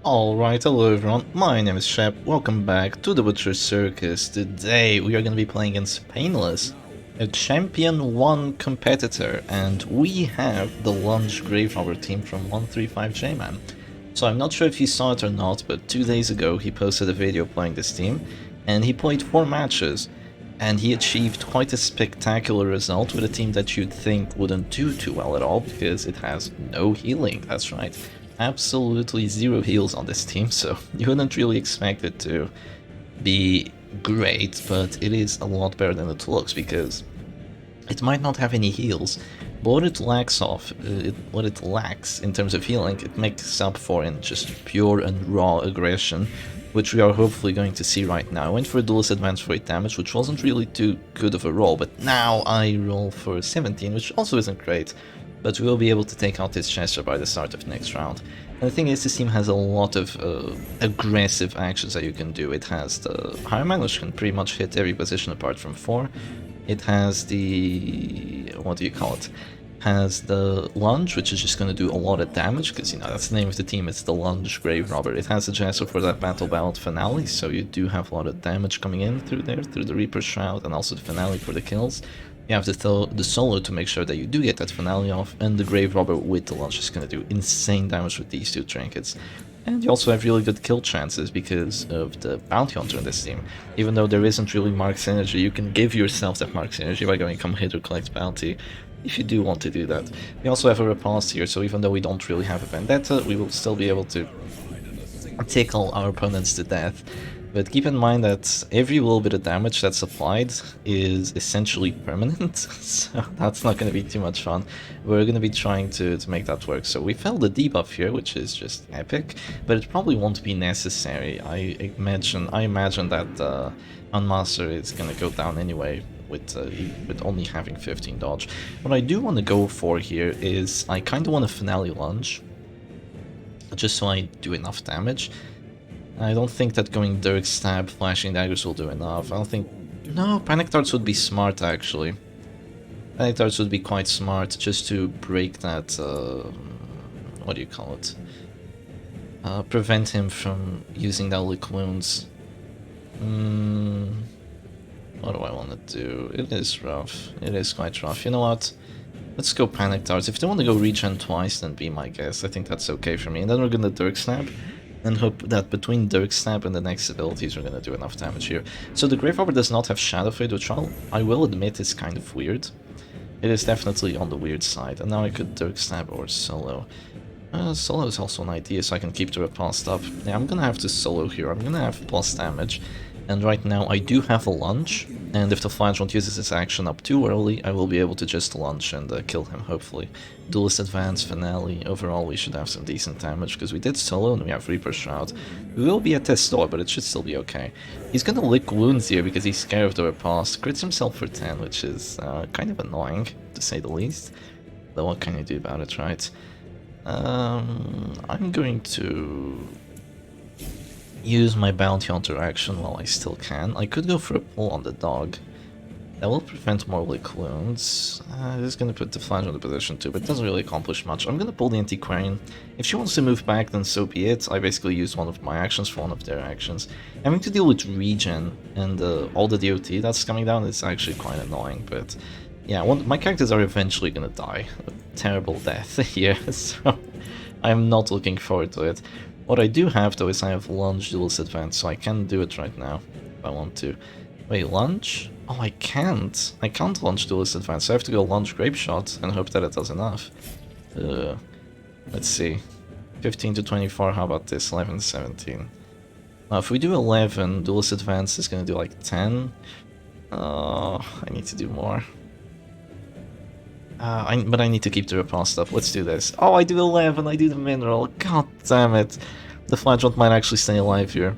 Alright, hello everyone, my name is Shep, welcome back to the Butcher Circus. Today we are going to be playing against Painless, a Champion 1 competitor, and we have the Lunge Grave Robber team from 135J-Man. So I'm not sure if you saw it or not, but 2 days ago he posted a video playing this team, and he played 4 matches, and he achieved quite a spectacular result with a team that you'd think wouldn't do too well at all, because it has no healing, that's right. Absolutely zero heals on this team, so you wouldn't really expect it to be great, but it is a lot better than it looks because it might not have any heals, but what it lacks in terms of healing, it makes up for in just pure and raw aggression, which we are hopefully going to see right now. I went for a duelist advance for 8 damage, which wasn't really too good of a roll, but now I roll for 17, which also isn't great. But we will be able to take out this Chester by the start of next round. And the thing is, this team has a lot of aggressive actions that you can do. It has the Higher Man, which can pretty much hit every position apart from 4. It has the... what do you call it? Has the Lunge, which is just going to do a lot of damage, because, you know, that's the name of the team, it's the Lunge Grave Robber. It has the Jester for that Battle Ballad finale, so you do have a lot of damage coming in through there, through the Reaper Shroud, and also the finale for the kills. You have the solo to make sure that you do get that finale off, and the Grave Robber with the Lunge is going to do insane damage with these 2 trinkets. And you also have really good kill chances because of the Bounty Hunter in this team. Even though there isn't really Mark Synergy, you can give yourself that Mark Synergy by going come hit or collect bounty, if you do want to do that. We also have a Repulse here, so even though we don't really have a Vendetta, we will still be able to tickle our opponents to death. But keep in mind that every little bit of damage that's applied is essentially permanent, so that's not going to be too much fun. We're going to be trying to make that work. So we failed the debuff here, which is just epic, but it probably won't be necessary. I imagine that Unmaster is going to go down anyway with only having 15 dodge. What I do want to go for here is I kind of want a Finale Lunge, just so I do enough damage. I don't think that going Dirk Stab, Flashing Daggers will do enough. I don't think... No, Panic Darts would be smart, actually. Panic Darts would be quite smart, just to break that... what do you call it? Prevent him from using that Lick Wounds. What do I want to do? It is rough. It is quite rough. You know what? Let's go Panic Darts. If they want to go Regen twice, then be my guest. I think that's okay for me. And then we're gonna Dirk Stab. And hope that between Dirk Stab and the next abilities we're gonna do enough damage here. So the Grave Robber does not have Shadow Fade, which I will admit is kind of weird. It is definitely on the weird side. And now I could Dirk Stab or Solo. Solo is also an idea, so I can keep the Repulsed up. Yeah, I'm gonna have to Solo here. I'm gonna have plus damage. And right now I do have a Lunge, and if the Flagellant uses its action up too early, I will be able to just Lunge and kill him, hopefully. Duelist Advance, Finale, overall we should have some decent damage, because we did Solo and we have Reaper Shroud. We will be at Testor, but it should still be okay. He's gonna Lick Wounds here because he's scared of the Repulse, crits himself for 10, which is kind of annoying, to say the least. But what can you do about it, right? I'm going to use my Bounty Hunter action while I still can. I could go for a pull on the dog. That will prevent more Lick Wounds. This is going to put the Flange in the position too, but it doesn't really accomplish much. I'm going to pull the Antiquarian. If she wants to move back, then so be it. I basically used one of my actions for one of their actions. Having to deal with regen and all the DOT that's coming down is actually quite annoying, but yeah, my characters are eventually going to die. A terrible death here, so I'm not looking forward to it. What I do have, though, is I have Lunge Duelist Advance, so I can do it right now, if I want to. Wait, Lunge? Oh, I can't. I can't Lunge Duelist Advance, so I have to go Lunge Grape Shot and hope that it does enough. Let's see. 15 to 24, how about this? 11 to 17. Now, if we do 11, Duelist Advance is going to do like 10. I need to do more. But I need to keep the Repulse up. Let's do this. Oh, I do 11, I do the Mineral. God damn it. The Flagellant might actually stay alive here.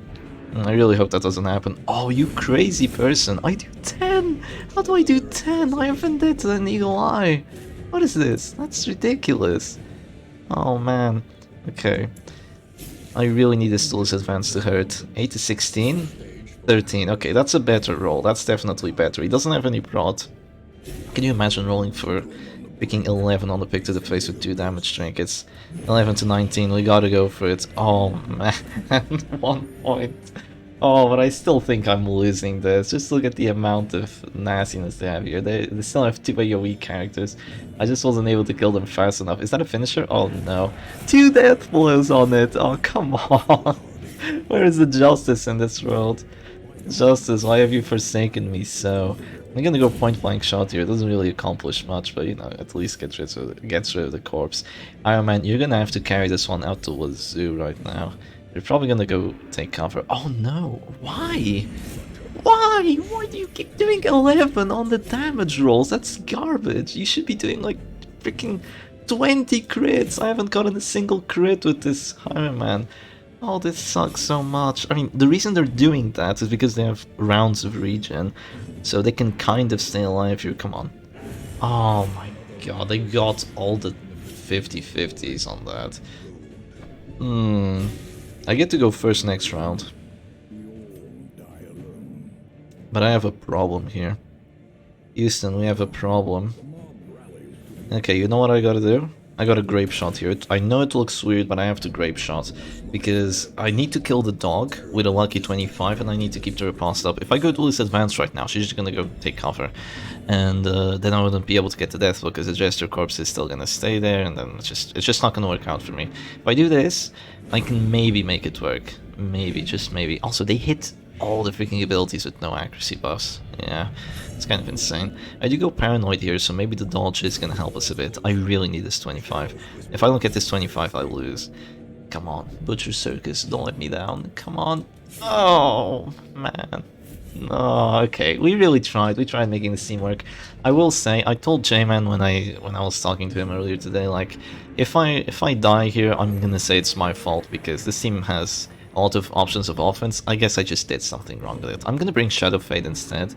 I really hope that doesn't happen. Oh, you crazy person. I do 10! How do I do 10? I have Vendetta and Eagle Eye. What is this? That's ridiculous. Oh, man. Okay. I really need this Duelist Advance to hurt. 8 to 16? 13. Okay, that's a better roll. That's definitely better. He doesn't have any prod. Can you imagine rolling for Picking 11 on the pick to the face with 2 damage trinkets. 11 to 19, we gotta go for it. Oh man, 1 point. Oh, but I still think I'm losing this. Just look at the amount of nastiness they have here. They still have 2 AoE characters. I just wasn't able to kill them fast enough. Is that a finisher? Oh no. 2 death blows on it. Oh, come on. Where is the justice in this world? Justice, why have you forsaken me so? I'm gonna go point blank shot here. It doesn't really accomplish much, but you know, at least gets rid of the corpse. Iron Man, you're gonna have to carry this one out to Wazoo right now. You're probably gonna go take cover. Oh no! Why? Why? Why do you keep doing 11 on the damage rolls? That's garbage. You should be doing like freaking 20 crits. I haven't gotten a single crit with this Iron Man. Oh, this sucks so much. I mean, the reason they're doing that is because they have rounds of regen, so they can kind of stay alive here. Come on. Oh my god, they got all the 50-50s on that. I get to go first next round. But I have a problem here. Houston, we have a problem. Okay, you know what I gotta do? I got a grape shot here. I know it looks weird, but I have to grape shot. Because I need to kill the dog with a lucky 25, and I need to keep the riposte up. If I go duelist advance right now, she's just gonna go take cover. And then I wouldn't be able to get the death blow, because the Jester corpse is still gonna stay there, and then it's just not gonna work out for me. If I do this, I can maybe make it work. Maybe, just maybe. Also, they hit all the freaking abilities with no accuracy buffs. Yeah, it's kind of insane. I do go paranoid here, so maybe the dodge is gonna help us a bit. I really need this 25. If I don't get this 25, I lose. Come on, Butcher Circus, don't let me down. Come on. Oh, man. No, okay, we really tried. We tried making this team work. I will say, I told J-Man when I was talking to him earlier today, like, if I die here, I'm gonna say it's my fault, because this team has a lot of options of offense. I guess I just did something wrong with it. I'm gonna bring Shadow Fade instead,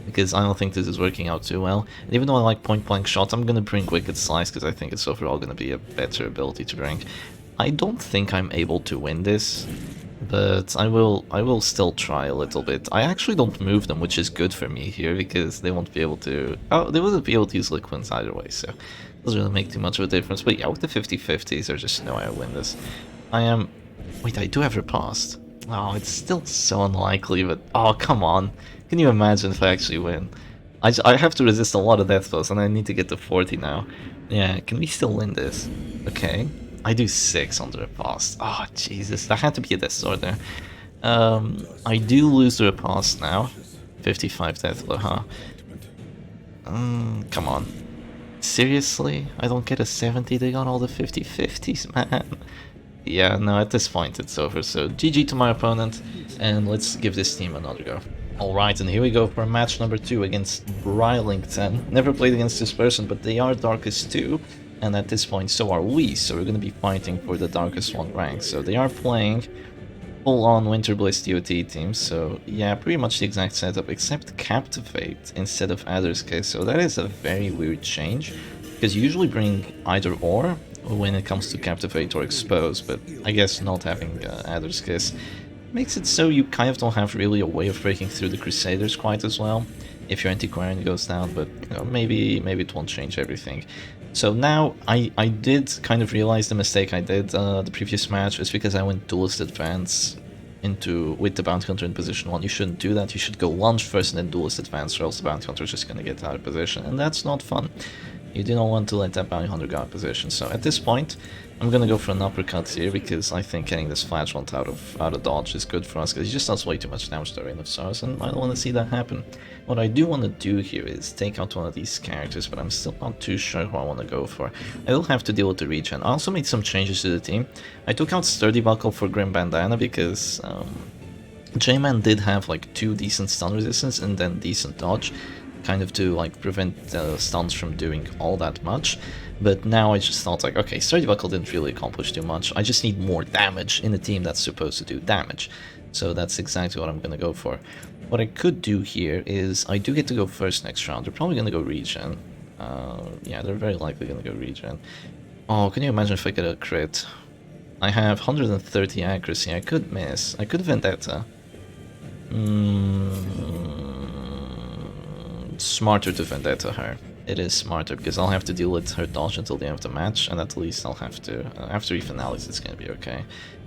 because I don't think this is working out too well. And even though I like point blank shots, I'm gonna bring Wicked Slice, because I think it's overall gonna be a better ability to bring. I don't think I'm able to win this, but I will still try a little bit. I actually don't move them, which is good for me here, because they won't be able to... Oh, they wouldn't be able to use Liquids either way, so it doesn't really make too much of a difference. But yeah, with the 50-50s, there's just no way I win this. I am... Wait, I do have riposte. Oh, it's still so unlikely, but... Oh, come on. Can you imagine if I actually win? I have to resist a lot of death blows, and I need to get to 40 now. Yeah, can we still win this? Okay. I do 6 on the riposte. Oh, Jesus. That had to be a Death Sword there. I do lose the riposte now. 55 death blow, huh? Come on. Seriously? I don't get a 70? They got all the 50-50s, man. Yeah, no, at this point it's over. So GG to my opponent, and let's give this team another go. Alright, and here we go for match number 2 against Brylington. Never played against this person, but they are Darkest 2. And at this point, so are we, so we're going to be fighting for the Darkest 1 rank. So they are playing full-on Winter Blaze DOT teams, so yeah, pretty much the exact setup, except Captivate instead of Adder's Kiss. So that is a very weird change, because you usually bring either or when it comes to Captivate or Expose, but I guess not having Adder's Kiss makes it so you kind of don't have really a way of breaking through the Crusaders quite as well, if your Antiquarian goes down, but you know, maybe it won't change everything. So now, I did kind of realize the mistake I did the previous match is because I went Duelist Advance with the Bounty Hunter in position 1. You shouldn't do that, you should go Lunge first and then Duelist Advance, or else the Bounty Hunter is just going to get out of position, and that's not fun. You do not want to let that Bounty Hunter go out of position. So at this point, I'm going to go for an uppercut here, because I think getting this Flagellant out of dodge is good for us, because he just does way too much damage to the Rain of Sorrows, and I don't want to see that happen. What I do want to do here is take out one of these characters, but I'm still not too sure who I want to go for. I will have to deal with the regen. I also made some changes to the team. I took out Sturdy Buckle for Grim Bandana, because J-Man did have like 2 decent stun resistance and then decent dodge, kind of to like prevent stuns from doing all that much. But now I just thought like, okay, Sturdy Buckle didn't really accomplish too much. I just need more damage in a team that's supposed to do damage. So that's exactly what I'm gonna go for. What I could do here is, I do get to go first next round. They're probably gonna go regen. Yeah, they're very likely gonna go regen. Oh, can you imagine if I get a crit? I have 130 accuracy. I could miss. I could Vendetta. Smarter to Vendetta her. it is smarter, because I'll have to deal with her dodge until the end of the match, and at least I'll have to... after finales, it's gonna be okay.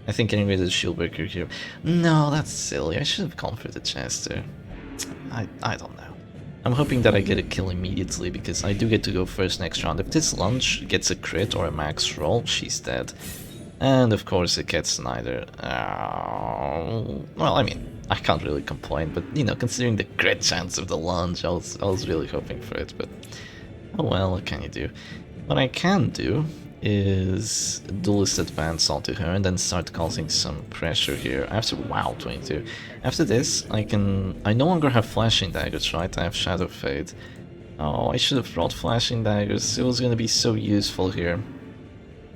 I think getting rid of the Shieldbreaker here... No, that's silly. I should have gone for the Chester. I don't know. I'm hoping that I get a kill immediately, because I do get to go first next round. If this Lunge gets a crit or a max roll, she's dead. And of course it gets neither. Well, I mean, I can't really complain, but you know, considering the crit chance of the Lunge, I was really hoping for it, but oh well, what can you do? What I can do is Duelist advance onto her and then start causing some pressure here. After, wow, 22. After this, I no longer have Flashing Daggers, right? I have Shadow Fade. Oh, I should have brought Flashing Daggers. It was gonna be so useful here.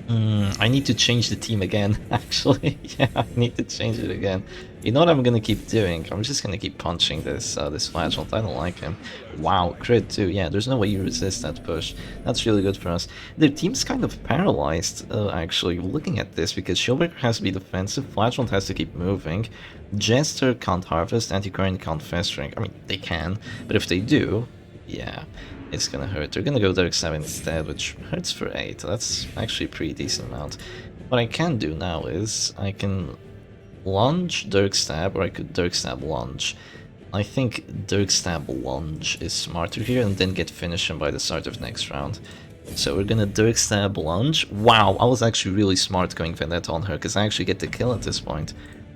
I need to change the team again, actually. Yeah, I need to change it again. You know what I'm gonna keep doing? I'm just gonna keep punching this Flagellant. I don't like him. Wow, crit too. Yeah, there's no way you resist that push. That's really good for us. Their team's kind of paralyzed, actually, looking at this, because Shieldbreaker has to be defensive, Flagellant has to keep moving, Jester can't harvest, Antiquarian can't festering. I mean, they can, but if they do, yeah, it's gonna hurt. They're gonna go Dark Stab instead, which hurts for 8. That's actually a pretty decent amount. What I can do now is I can Lunge, Dirk Stab, or I could Dirk Stab Lunge. I think Dirk Stab Lunge is smarter here, and then get finish him by the start of next round. So we're gonna Dirk Stab Lunge. Wow, I was actually really smart going Vendetta on her, because I actually get the kill at this point.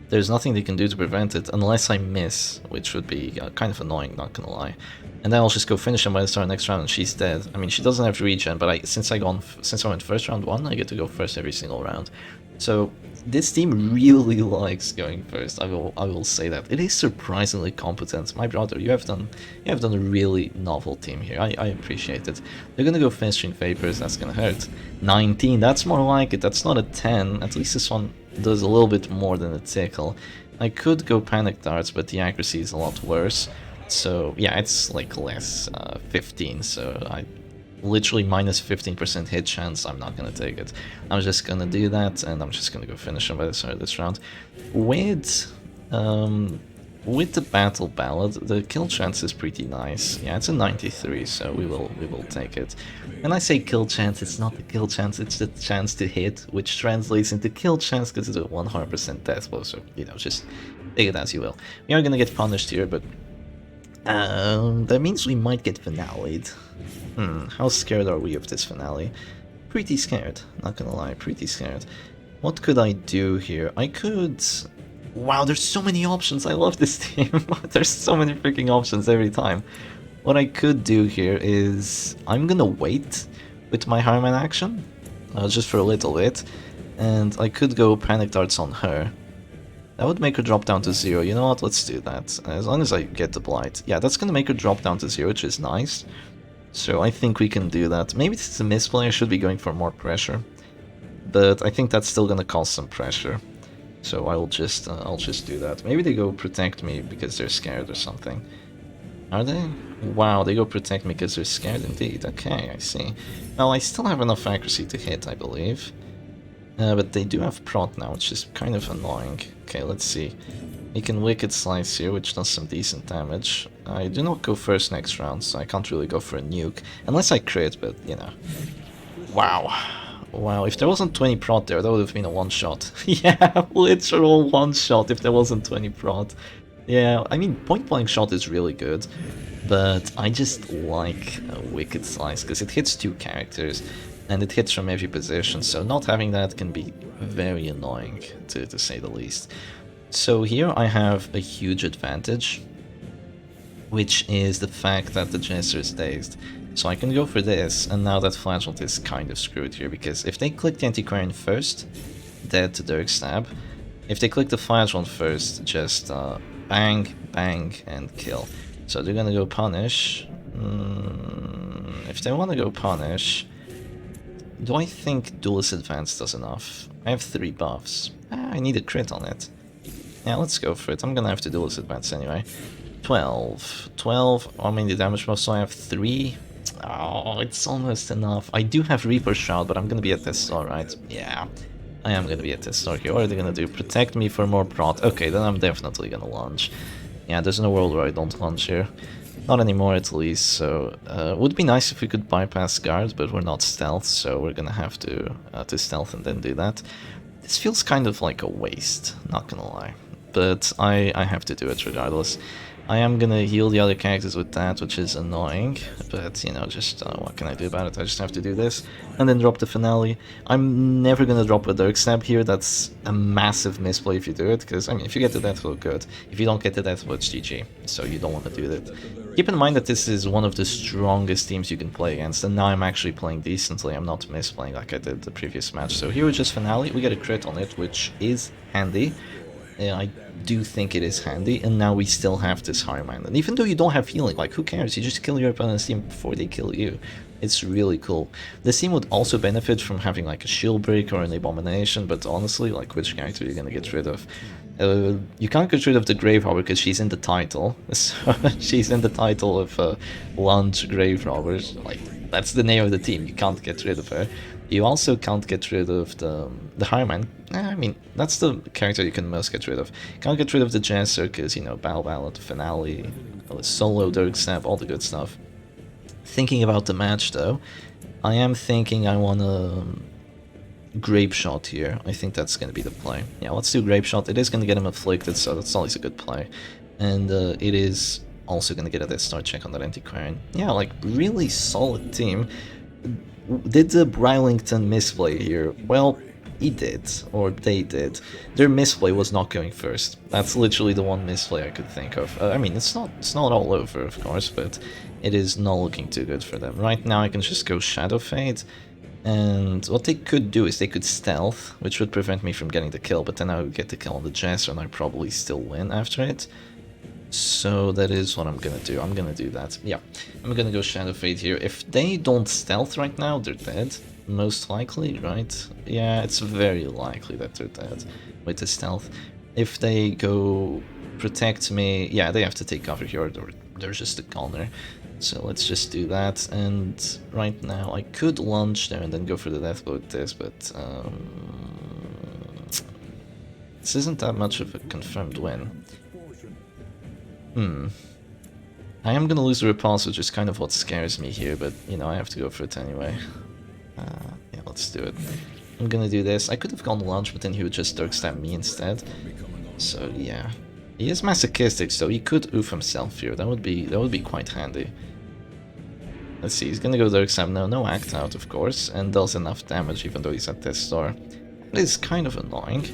There's nothing they can do to prevent it, unless I miss, which would be kind of annoying, not gonna lie. And then I'll just go finish him by the start of next round, and she's dead. I mean, she doesn't have regen, but since I went first round 1, I get to go first every single round. So this team really likes going first. I will say that. It is surprisingly competent. My brother, you have done a really novel team here. I appreciate it. They're gonna go Festering Vapors. That's gonna hurt. 19. That's more like it. That's not a 10. At least this one does a little bit more than a tickle. I could go Panic Darts, but the accuracy is a lot worse. So yeah, it's like less 15. So I literally minus 15% hit chance. I'm not gonna take it. I'm just gonna do that, and I'm just gonna go finish him by the start of this round. With the Battle Ballad, the kill chance is pretty nice. Yeah, it's a 93, so we will take it. When I say kill chance, it's not the kill chance, it's the chance to hit, which translates into kill chance because it's a 100% death blow. So you know, just take it as you will. We are gonna get punished here, but that means we might get finale'd. How scared are we of this finale? Pretty scared, not gonna lie, pretty scared. What could I do here? I could... Wow, there's so many options, I love this team. There's so many freaking options every time. What I could do here is... I'm gonna wait with my Harman action, just for a little bit, and I could go Panic Darts on her. That would make her drop down to 0. You know what, let's do that. As long as I get the Blight. Yeah, that's gonna make her drop down to 0, which is nice. So I think we can do that. Maybe it's a misplay, I should be going for more pressure. But I think that's still gonna cause some pressure. So I'll just do that. Maybe they go Protect me because they're scared or something. Are they? Wow, they go Protect me because they're scared indeed. Okay, I see. Well, I still have enough accuracy to hit, I believe. But they do have Prot now, which is kind of annoying. Okay, let's see. He can Wicked Slice here, which does some decent damage. I do not go first next round, so I can't really go for a nuke. Unless I crit, but, you know. Wow. Wow, if there wasn't 20 Prot there, that would have been a one-shot. Yeah, literal one-shot if there wasn't 20 Prot. Yeah, I mean, point-blank shot is really good, but I just like a Wicked Slice, because it hits 2 characters, and it hits from every position, so not having that can be very annoying, to say the least. So here I have a huge advantage, which is the fact that the Jester is dazed. So I can go for this, and now that Flagellant is kind of screwed here, because if they click the Antiquarian first, dead to Dirk Stab. If they click the Flagellant first, just bang, bang, and kill. So they're gonna go Punish. If they want to go Punish, do I think Duelist Advance does enough? I have 3 buffs. I need a crit on it. Yeah, let's go for it. I'm gonna have to Duelist Advance anyway. 12. 12, I mean the damage buff, so I have 3. Oh, it's almost enough. I do have Reaper Shroud, but I'm gonna be at this star, right? Yeah, I am gonna be at this star here. What are they gonna do? Protect me for more Prot. Okay, then I'm definitely gonna lunge. Yeah, there's no world where I don't lunge here. Not anymore, at least, so would be nice if we could bypass guard, but we're not stealth, so we're gonna have to stealth and then do that. This feels kind of like a waste, not gonna lie, but I have to do it regardless. I am gonna heal the other characters with that, which is annoying, but, you know, just what can I do about it? I just have to do this, and then drop the finale. I'm never gonna drop a Dirk Stab here, that's a massive misplay if you do it, because, I mean, if you get the death blow, good. If you don't get the death blow, it's GG, so you don't want to do that. Keep in mind that this is one of the strongest teams you can play against, and now I'm actually playing decently, I'm not misplaying like I did the previous match. So here we just finale, we get a crit on it, which is handy. I do think it is handy, and now we still have this Highman. And even though you don't have healing, like, who cares? You just kill your opponent's team before they kill you. It's really cool. This team would also benefit from having like a shield break or an abomination, but honestly, like, which character are you gonna get rid of? You can't get rid of the Grave Robber because she's in the title. So she's in the title of Lunge Grave Robber. Like, that's the name of the team. You can't get rid of her. You also can't get rid of the Highman. I mean, that's the character you can most get rid of. Can't get rid of the Jazz Circus, you know, Battle Ballad, Finale, Solo, Dirk Stab, all the good stuff. Thinking about the match, though, I am thinking I want to Grape Shot here. I think that's going to be the play. Yeah, let's do Grape Shot. It is going to get him afflicted, so that's always a good play. And it is also going to get a Death Star check on that Antiquarian. Yeah, like, really solid team. Did the Brylington misplay here? Well, he did, or they did. Their misplay was not going first. That's literally the one misplay I could think of. I mean, it's not all over, of course, but it is not looking too good for them. Right now I can just go Shadow Fade, and what they could do is they could stealth, which would prevent me from getting the kill, but then I would get the kill on the Jester and I'd probably still win after it. So that is what I'm gonna do. I'm gonna do that. Yeah, I'm gonna go Shadow Fade here. If they don't stealth right now, they're dead. Most likely, right? Yeah, it's very likely that they're dead with the stealth. If they go protect me, yeah, they have to take cover here, or they're just a goner. So let's just do that. And right now, I could launch there and then go for the death blow with this, but this isn't that much of a confirmed win. I am gonna lose the repulse, which is kind of what scares me here, but, you know, I have to go for it anyway. Yeah, let's do it. I'm gonna do this. I could have gone launch, but then he would just Dirk Stab me instead. So yeah, he is masochistic, so he could oof himself here. That would be quite handy. Let's see. He's gonna go Dirk Stab. No act out, of course, and does enough damage even though he's at Death Star. That is kind of annoying.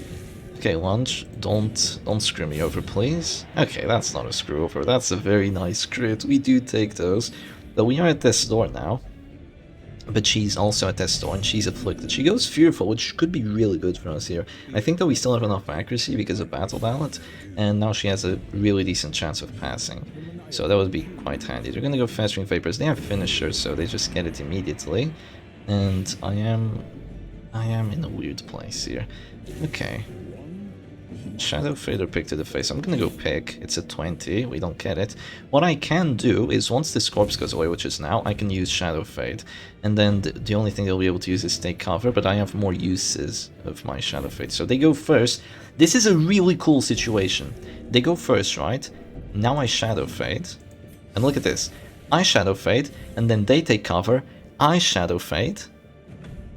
Okay, Lunge, don't screw me over, please. Okay, that's not a screw over. That's a very nice crit. We do take those. But we are at Death's Door now. But she's also at Death's Door and she's afflicted. She goes Fearful, which could be really good for us here. I think that we still have enough accuracy because of Battle Ballad, and now she has a really decent chance of passing. So that would be quite handy. They're gonna go Festering Vapors. They have Finishers, so they just get it immediately. And I am in a weird place here. Okay. Shadow Fader pick to the face. I'm gonna go pick. It's a 20. We don't get it. What I can do is once this corpse goes away, which is now, I can use Shadow Fade. And then the only thing they'll be able to use is take cover, but I have more uses of my Shadow Fade. So they go first. This is a really cool situation. They go first, right? Now I Shadow Fade. And look at this. I Shadow Fade, and then they take cover. I Shadow Fade.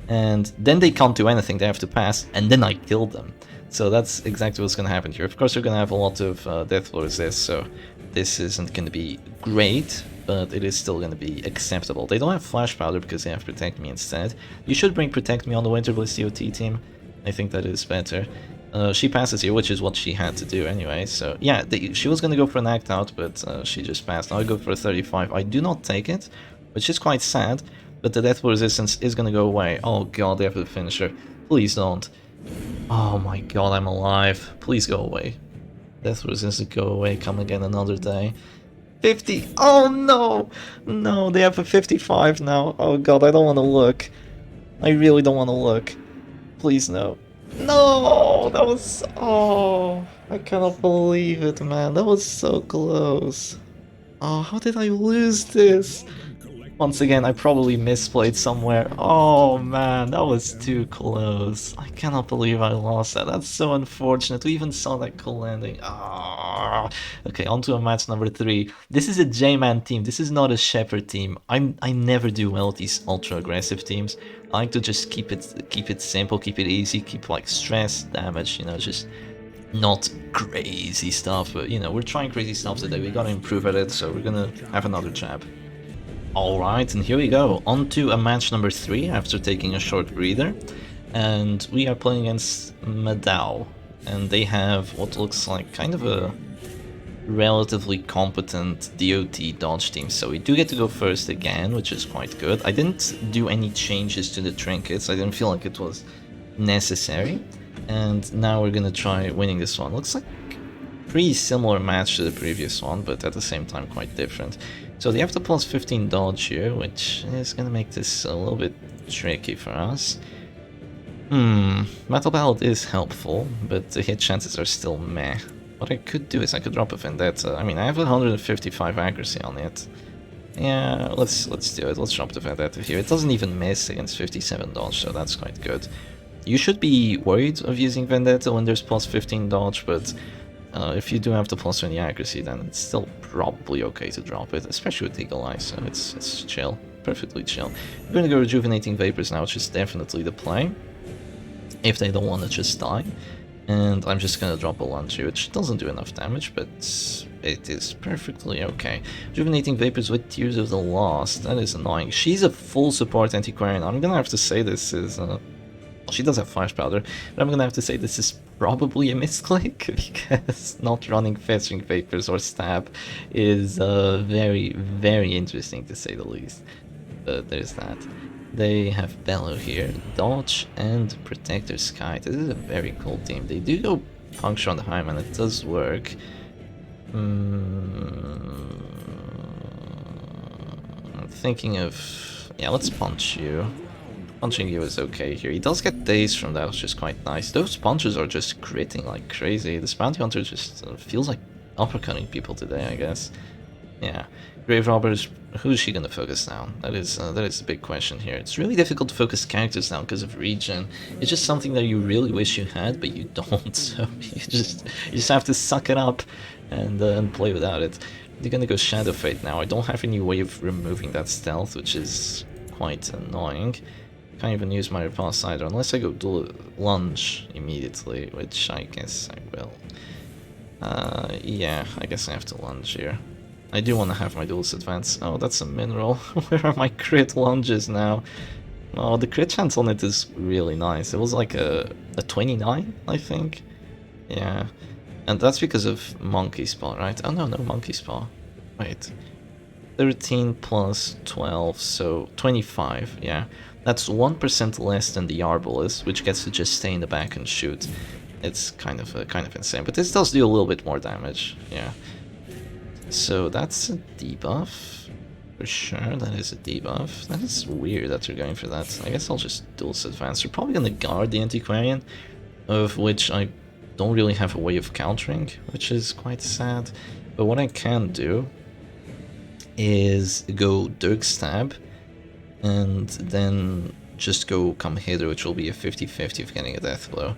And then they can't do anything. They have to pass, and then I kill them. So that's exactly what's going to happen here. Of course, we're going to have a lot of death blow resist, so this isn't going to be great, but it is still going to be acceptable. They don't have Flash Powder because they have Protect Me instead. You should bring Protect Me on the Winter Bliss COT team. I think that is better. She passes here, which is what she had to do anyway. So yeah, she was going to go for an act out, but she just passed. Now I go for a 35. I do not take it, which is quite sad, but the death blow resistance is going to go away. Oh god, they have the finisher. Please don't. Oh my god, I'm alive. Please go away. Death resistance, go away. Come again another day. 50. Oh no! No, they have a 55 now. Oh god, I don't want to look. I really don't want to look. Please no. No! That was... Oh, I cannot believe it, man. That was so close. Oh, how did I lose this? Once again, I probably misplayed somewhere. Oh man, that was too close. I cannot believe I lost that. That's so unfortunate. We even saw that cool landing. Ah. Okay, on to a match number 3. This is a J-Man team. This is not a Shepherd team. I never do well with these ultra aggressive teams. I like to just keep it simple, keep it easy, keep like stress, damage, you know, just not crazy stuff. But you know, we're trying crazy stuff today. We gotta improve at it, so we're gonna have another jab. Alright, and here we go. On to a match number 3 after taking a short breather. And we are playing against Madao. And they have what looks like kind of a relatively competent DOT dodge team. So we do get to go first again, which is quite good. I didn't do any changes to the trinkets. I didn't feel like it was necessary. And now we're gonna try winning this one. Looks like a pretty similar match to the previous one, but at the same time quite different. So they have the plus 15 dodge here, which is gonna make this a little bit tricky for us. Metal Ballad is helpful, but the hit chances are still meh. What I could do is I could drop a Vendetta. I mean, I have 155 accuracy on it. Yeah, let's do it. Let's drop the Vendetta here. It doesn't even miss against 57 dodge, so that's quite good. You should be worried of using Vendetta when there's plus 15 dodge, but if you do have the plus 20 accuracy, then it's still probably okay to drop it, especially with Eagle Eye, so it's chill. Perfectly chill. I'm gonna go Rejuvenating Vapors now, which is definitely the play, if they don't want to just die. And I'm just gonna drop a Lunge, which doesn't do enough damage, but it is perfectly okay. Rejuvenating Vapors with Tears of the Lost, that is annoying. She's a full support Antiquarian. I'm gonna have to say this is... well, she does have Flash Powder, but I'm gonna have to say this is probably a misclick, because not running Fetching Vapors or Stab is very, very interesting to say the least. There's that. They have Bellow here, Dodge and Protector Sky. This is a very cool team. They do go Puncture on the Highman, it does work. I'm thinking of... yeah, let's punch you. Punching you is okay here. He does get Daze from that, which is quite nice. Those punches are just critting like crazy. This Bounty Hunter just feels like uppercutting people today, I guess. Yeah. Grave Robbers, who is she gonna focus down? That is the big question here. It's really difficult to focus characters down because of regen. It's just something that you really wish you had, but you don't. So you just have to suck it up and play without it. They're gonna go Shadow Fate now. I don't have any way of removing that stealth, which is quite annoying. Can't even use my Repulse either, unless I go do Lunge immediately, which I guess I will. Yeah, I guess I have to Lunge here. I do want to have my Duelist Advance. Oh, that's a mineral. Where are my crit lunges now? Oh, the crit chance on it is really nice. It was like a 29, I think. Yeah. And that's because of Monkey Spa, right? Oh, no, Monkey Spa. Wait. 13 plus 12, so 25, yeah. That's 1% less than the Arbalest, which gets to just stay in the back and shoot. It's kind of insane, but this does do a little bit more damage, yeah. So that's a debuff, for sure, that is a debuff. That is weird that you're going for that. I guess I'll just Duelist Advance. You're probably gonna guard the Antiquarian, of which I don't really have a way of countering, which is quite sad. But what I can do is go Dirk Stab, and then just go Come Hither, which will be a 50-50 of getting a death blow.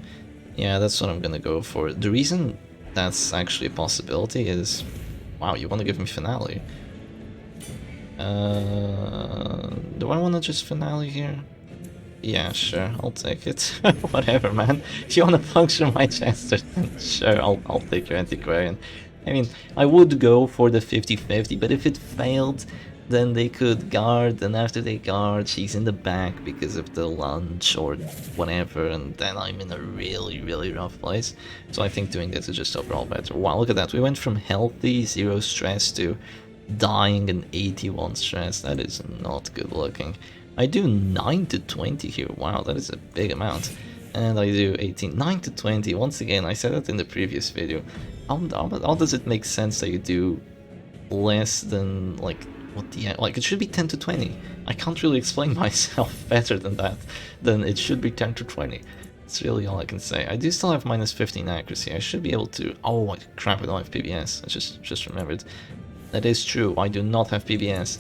Yeah, that's what I'm gonna go for. The reason that's actually a possibility is... wow, you want to give me Finale? Do I want to just Finale here? Yeah, sure, I'll take it. Whatever, man. If you want to puncture my Chester, then sure, I'll take your Antiquarian. I mean, I would go for the 50-50, but if it failed, then they could guard, and after they guard, she's in the back because of the Lunge or whatever, and then I'm in a really, really rough place. So I think doing this is just overall better. Wow, look at that. We went from healthy, 0 stress to dying and 81 stress. That is not good looking. I do 9 to 20 here. Wow, that is a big amount. And I do 18. 9 to 20. Once again, I said that in the previous video. How does it make sense that you do less than, like, what the... like, it should be 10 to 20. I can't really explain myself better than that. Then it should be 10 to 20. That's really all I can say. I do still have minus 15 accuracy. I should be able to... oh, crap, I don't have PBS. I just remembered. That is true. I do not have PBS.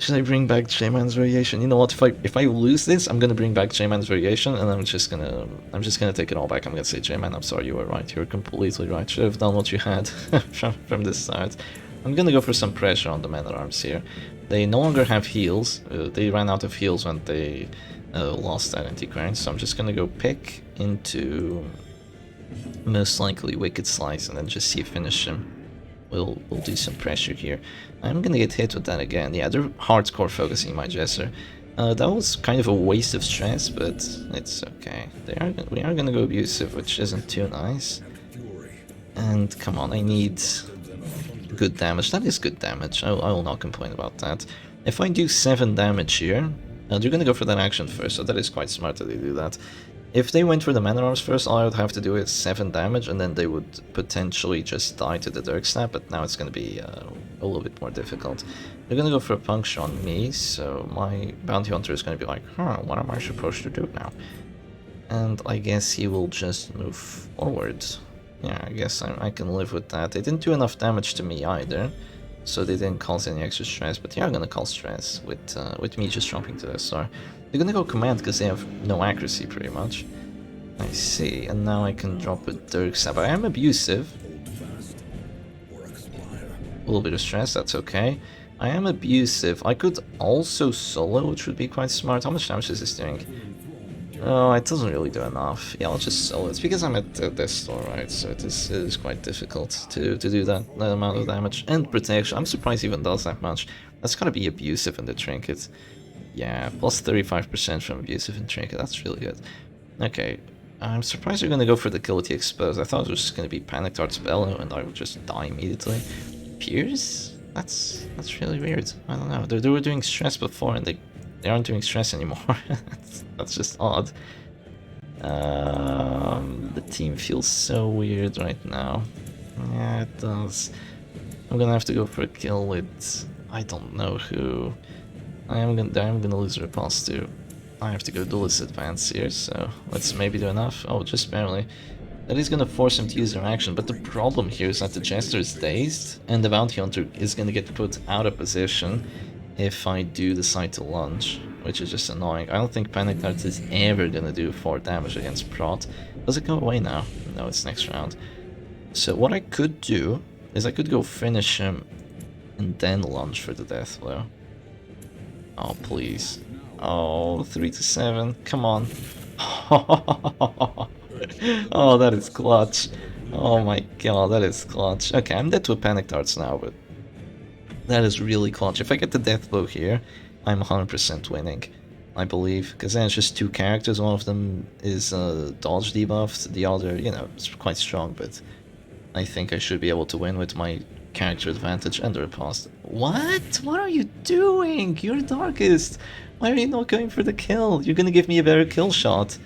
Should I bring back J-Man's variation? You know what? If I lose this, I'm gonna bring back J-Man's variation, and I'm just gonna take it all back. I'm gonna say, J-Man, I'm sorry, you were right. You were completely right. Should have done what you had from the start. I'm gonna go for some pressure on the men-at-arms here. They no longer have heals. They ran out of heals when they lost that anti-current, so I'm just gonna go pick into most likely Wicked Slice and then just see finish him. We'll do some pressure here. I'm gonna get hit with that again. Yeah, they're hardcore focusing my Jesser. That was kind of a waste of stress, but it's okay. We are gonna go abusive, which isn't too nice. And come on, I need good damage. That is good damage. I will not complain about that. If I do 7 damage here, they're gonna go for that action first, so that is quite smart that they do that. If they went for the man-at-arms first, all I would have to do is 7 damage, and then they would potentially just die to the Dirk Stab, but now it's going to be a little bit more difficult. They're going to go for a puncture on me, so my Bounty Hunter is going to be like, what am I supposed to do now? And I guess he will just move forward. Yeah, I guess I can live with that. They didn't do enough damage to me either, so they didn't cause any extra stress, but they are going to cause stress with me just dropping to the star. They're gonna go command because they have no accuracy pretty much. I see, and now I can drop a Dirk Stab. I am abusive. A little bit of stress, that's okay. I am abusive. I could also solo, which would be quite smart. How much damage is this doing? Oh, it doesn't really do enough. Yeah, I'll just solo. It's because I'm at this store, right? So it is quite difficult to do that amount of damage. And protection. I'm surprised it even does that much. That's gotta be abusive in the trinket. Yeah, plus 35% from abusive and trinket, that's really good. Okay, I'm surprised they're gonna go for the Kill with the Exposed. I thought it was just gonna be Panic Dart's Bellow and I would just die immediately. Pierce? That's really weird. I don't know. They were doing stress before and they aren't doing stress anymore. that's just odd. The team feels so weird right now. Yeah, it does. I'm gonna have to go for a kill with I don't know who. I'm gonna lose Repulse too. I have to go Duelist Advance here, so let's maybe do enough. Oh, just barely. That is gonna force him to use their action, but the problem here is that the Jester is dazed, and the Bounty Hunter is gonna get put out of position if I do decide to lunge, which is just annoying. I don't think Panic Dart is ever gonna do 4 damage against Prot. Does it go away now? No, it's next round. So what I could do is I could go finish him and then lunge for the death blow. Oh, please. Oh, 3 to 7. Come on. Oh, that is clutch. Oh my god, that is clutch. Okay, I'm dead to Panic Darts now, but that is really clutch. If I get the death blow here, I'm 100% winning, I believe. Because then it's just 2 characters. One of them is dodge debuffed. The other, you know, it's quite strong, but I think I should be able to win with my character advantage and the riposte. What? What are you doing? You're Darkest. Why are you not going for the kill? You're gonna give me a better kill shot.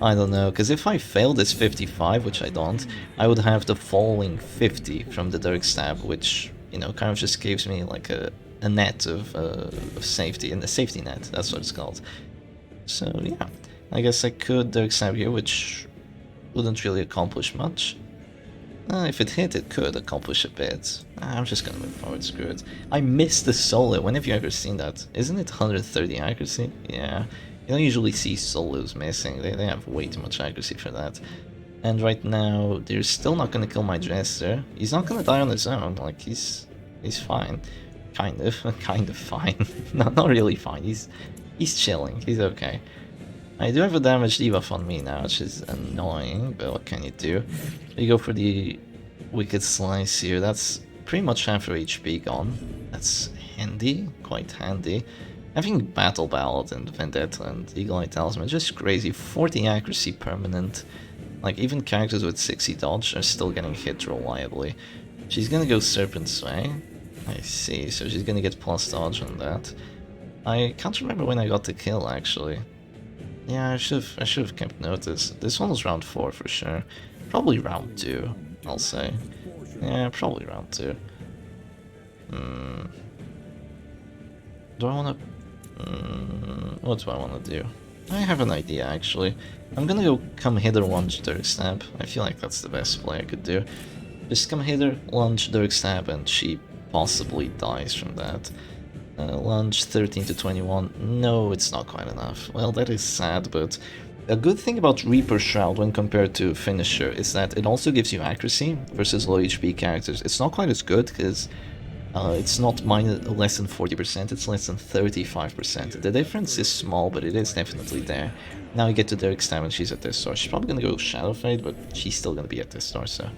I don't know, because if I fail this 55, which I don't, I would have the falling 50 from the Dirk Stab, which, you know, kind of just gives me like a net of safety, and a safety net, that's what it's called. So yeah, I guess I could Dirk Stab here, which wouldn't really accomplish much. If it hit, it could accomplish a bit. I'm just gonna move forward, screw it. I missed the solo. When have you ever seen that? Isn't it 130 accuracy? Yeah. You don't usually see solos missing. They have way too much accuracy for that. And right now, they're still not gonna kill my Jester. He's not gonna die on his own. Like, he's fine. Kind of fine. Not really fine. He's chilling. He's okay. I do have a damage debuff on me now, which is annoying, but what can you do? You go for the Wicked Slice here. That's pretty much half your HP gone. That's handy, quite handy. Having Battle Ballad and Vendetta and Eagle Eye Talisman is just crazy. 40 accuracy permanent. Like, even characters with 60 dodge are still getting hit reliably. She's gonna go Serpent Sway. I see, so she's gonna get plus dodge on that. I can't remember when I got the kill, actually. Yeah, I should have kept notice. This one was round 4 for sure. Probably round 2, I'll say. Yeah, probably round 2. Do I want to... what do I want to do? I have an idea, actually. I'm gonna go come hither, lunge, Dirk Stab. I feel like that's the best play I could do. Just come hither, lunge, Dirk Stab, and she possibly dies from that. Lunge 13 to 21. No, it's not quite enough. Well, that is sad, but a good thing about Reaper Shroud when compared to Finisher is that it also gives you accuracy versus low HP characters. It's not quite as good because it's not less than 40%, it's less than 35%. The difference is small, but it is definitely there. Now we get to Derek's time and she's at this star. She's probably gonna go Shadow Fade, but she's still gonna be at this star, so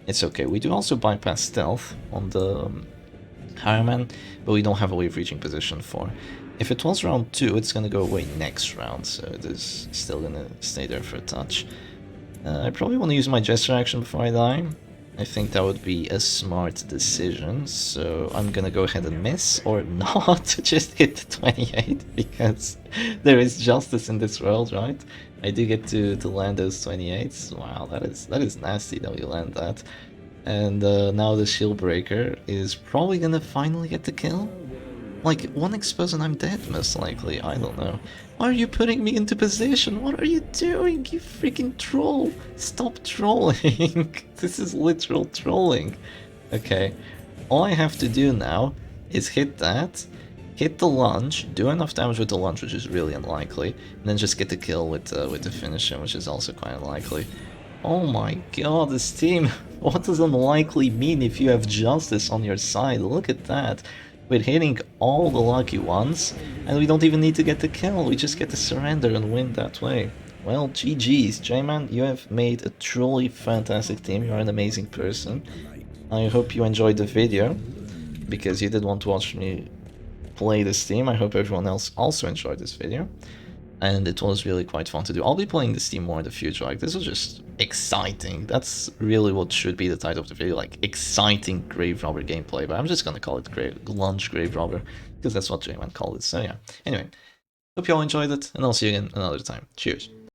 it's okay. We do also bypass Stealth on the Hireman, but we don't have a way of reaching position 4. If it was round 2, it's gonna go away next round, so it is still gonna stay there for a touch. I probably want to use my gesture action before I die. I think that would be a smart decision, so I'm gonna go ahead and miss, or not, just hit the 28, because there is justice in this world, right? I do get to land those 28s. Wow, that is nasty that we land that. And now the shield breaker is probably gonna finally get the kill. Like, one expose and I'm dead, most likely. I don't know. Why are you putting me into position? What are you doing, you freaking troll? Stop trolling. This is literal trolling. Okay, all I have to do now is hit that, hit the lunge, do enough damage with the lunge, which is really unlikely, and then just get the kill with the finisher, which is also quite unlikely. Oh my god, this team! What does unlikely mean if you have justice on your side? Look at that. We're hitting all the lucky ones, and we don't even need to get the kill, we just get to surrender and win that way. Well, GG's, J-Man, you have made a truly fantastic team, you're an amazing person. I hope you enjoyed the video, because you did want to watch me play this team. I hope everyone else also enjoyed this video. And it was really quite fun to do. I'll be playing this team more in the future. Like, this was just exciting. That's really what should be the title of the video, like, exciting Grave Robber gameplay. But I'm just gonna call it Lunge Grave Robber, because that's what J-Man called it. So yeah. Anyway, hope you all enjoyed it, and I'll see you again another time. Cheers.